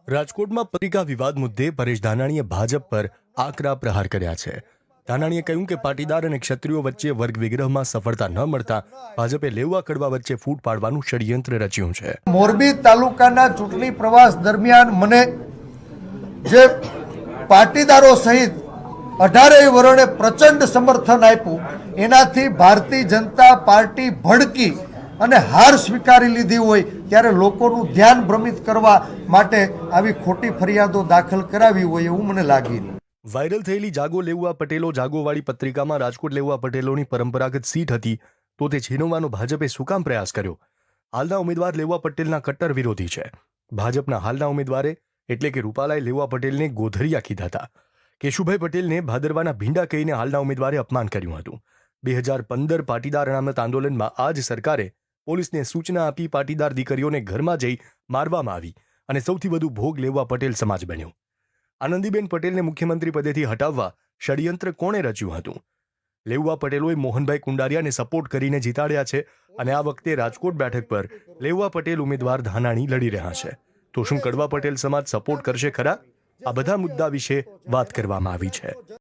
રાજકોટમાં પત્રિકા વિવાદ મુદ્દે પરેશ ધાનાણીએ ભાજપ પર આકરા પ્રહાર કર્યા છે. ધાનાણીએ કહ્યું કે પાટીદાર અને ક્ષત્રિયો વચ્ચે વર્ગ વિગ્રહમાં સફળતા ન મળતા ભાજપે લેવા કડવા વચ્ચે ફૂટ પાડવાનું ષડયંત્ર રચ્યું છે. મોરબી તાલુકાના ચૂંટણી પ્રવાસ દરમિયાન મને જે પાટીદારો સહિત 18 વર્ણે પ્રચંડ સમર્થન આપ્યું, એનાથી ભારતીય જનતા પાર્ટી ભડકી અને હાર સ્વીકારી લીધી હોય ત્યારે લોકોનું ધ્યાન ભ્રમિત કરવા માટે આવી ખોટી ફરિયાદો દાખલ કરાવી હોય એવું મને લાગી. વાયરલ થયેલી જાગો લેઉવા પટેલો જાગોવાળી પત્રિકામાં રાજકોટ લેઉવા પટેલોની પરંપરાગત સીટ હતી, તો તે છીનવવાનો ભાજપે શું કામ પ્રયાસ કર્યો? હાલના ઉમેદવાર લેઉવા પટેલના કટ્ટર વિરોધી છે. ભાજપના હાલના ઉમેદવારે એટલે કે રૂપાલાએ લેઉવા પટેલને ગોધરિયા કીધા હતા. કેશુભાઈ પટેલને ભાદરવાના ભીંડા કહીને હાલના ઉમેદવારે અપમાન કર્યું હતું. 2015 પાટીદાર અનામત આંદોલનમાં આ જ સરકારે પોલીસને સૂચના આપી પાટીદાર દીકરીઓને ઘરમાં જઈ મારવામાં આવી અને સૌથી વધુ ભોગ લેવા પટેલ સમાજ બન્યો. આનંદીબેન પટેલને મુખ્યમંત્રી પદેથી હટાવવા ષડયંત્ર કોણે રચ્યું હતું? લેઉવા પટેલોએ મોહનભાઈ કુંડારિયાને સપોર્ટ કરીને જીતાડ્યા છે અને આ વખતે રાજકોટ બેઠક પર લેઉવા પટેલ ઉમેદવાર ધાનાણી લડી રહ્યા છે. તો શું કડવા પટેલ સમાજ સપોર્ટ કરશે ખરા? આ બધા મુદ્દા વિશે વાત કરવામાં આવી છે.